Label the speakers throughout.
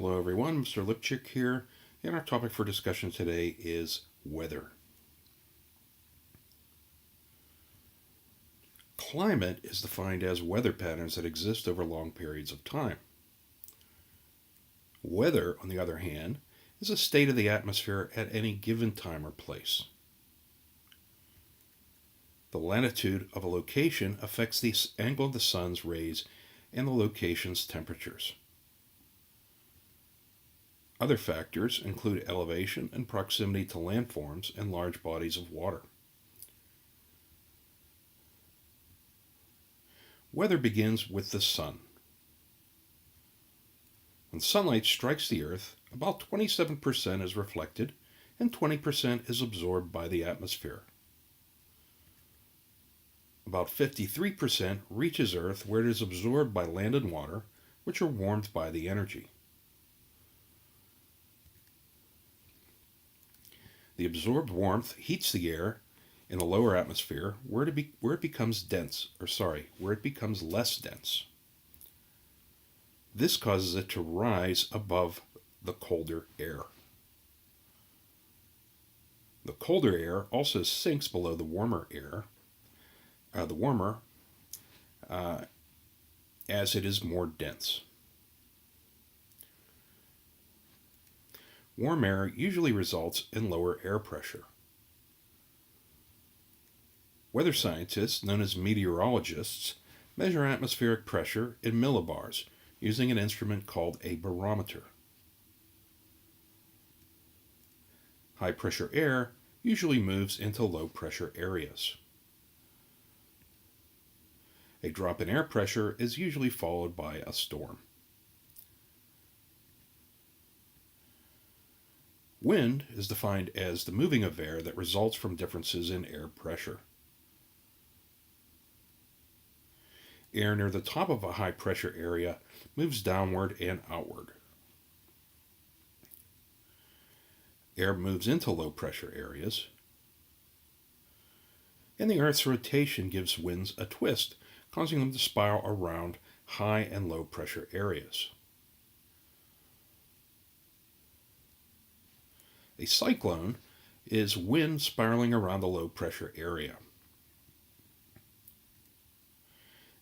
Speaker 1: Hello everyone, Mr. Lipchick here, and our topic for discussion today is weather. Climate is defined as weather patterns that exist over long periods of time. Weather, on the other hand, is a state of the atmosphere at any given time or place. The latitude of a location affects the angle of the sun's rays and the location's temperatures. Other factors include elevation and proximity to landforms and large bodies of water. Weather begins with the sun. When sunlight strikes the earth, about 27% is reflected and 20% is absorbed by the atmosphere. About 53% reaches earth where it is absorbed by land and water, which are warmed by the energy. The absorbed warmth heats the air in the lower atmosphere where it becomes less dense. This causes it to rise above the colder air. The colder air also sinks below the warmer air, as it is more dense. Warm air usually results in lower air pressure. Weather scientists, known as meteorologists, measure atmospheric pressure in millibars using an instrument called a barometer. High pressure air usually moves into low pressure areas. A drop in air pressure is usually followed by a storm. Wind is defined as the moving of air that results from differences in air pressure. Air near the top of a high pressure area moves downward and outward. Air moves into low pressure areas. And the Earth's rotation gives winds a twist, causing them to spiral around high and low pressure areas. A cyclone is wind spiraling around the low pressure area.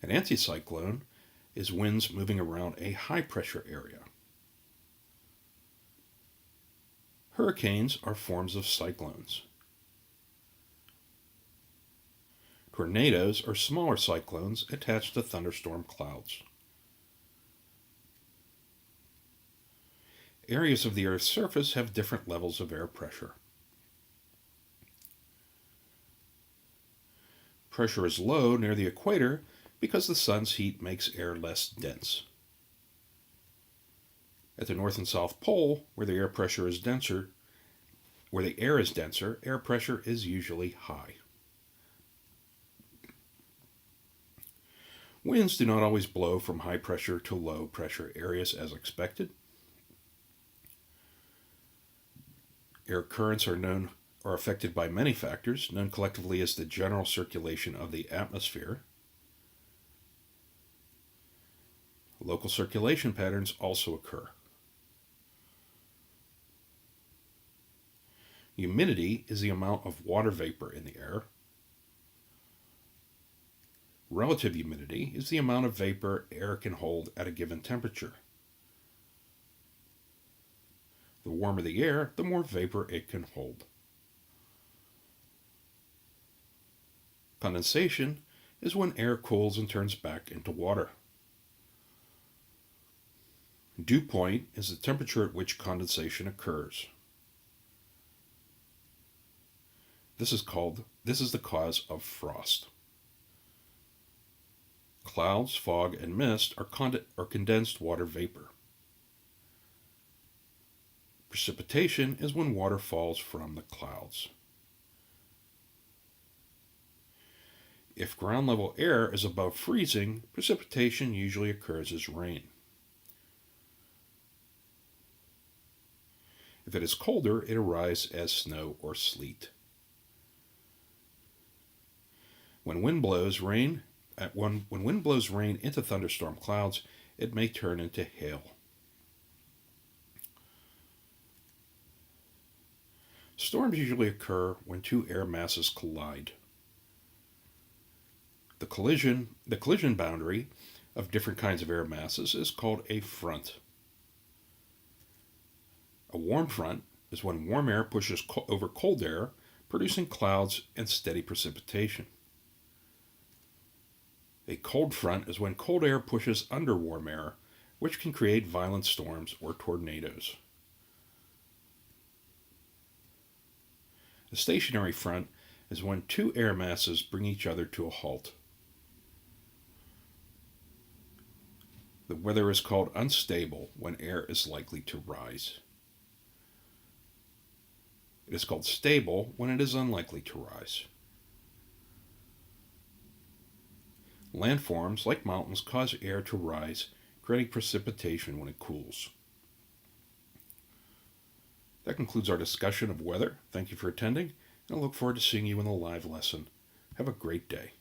Speaker 1: An anticyclone is winds moving around a high pressure area. Hurricanes are forms of cyclones. Tornadoes are smaller cyclones attached to thunderstorm clouds. Areas of the Earth's surface have different levels of air pressure. Pressure is low near the equator because the sun's heat makes air less dense. At the North and South Pole, where the air is denser, air pressure is usually high. Winds do not always blow from high pressure to low pressure areas as expected. Air currents are affected by many factors, known collectively as the general circulation of the atmosphere. Local circulation patterns also occur. Humidity is the amount of water vapor in the air. Relative humidity is the amount of vapor air can hold at a given temperature. The warmer the air, the more vapor it can hold. Condensation is when air cools and turns back into water. Dew point is the temperature at which condensation occurs. This is the cause of frost. Clouds, fog, and mist are condensed water vapor. Precipitation is when water falls from the clouds. If ground level air is above freezing, precipitation usually occurs as rain. If it is colder, it arises as snow or sleet. When wind blows rain into thunderstorm clouds, it may turn into hail. Storms usually occur when two air masses collide. The collision boundary of different kinds of air masses is called a front. A warm front is when warm air pushes over cold air, producing clouds and steady precipitation. A cold front is when cold air pushes under warm air, which can create violent storms or tornadoes. A stationary front is when two air masses bring each other to a halt. The weather is called unstable when air is likely to rise. It is called stable when it is unlikely to rise. Landforms, like mountains, cause air to rise, creating precipitation when it cools. That concludes our discussion of weather. Thank you for attending, and I look forward to seeing you in the live lesson. Have a great day.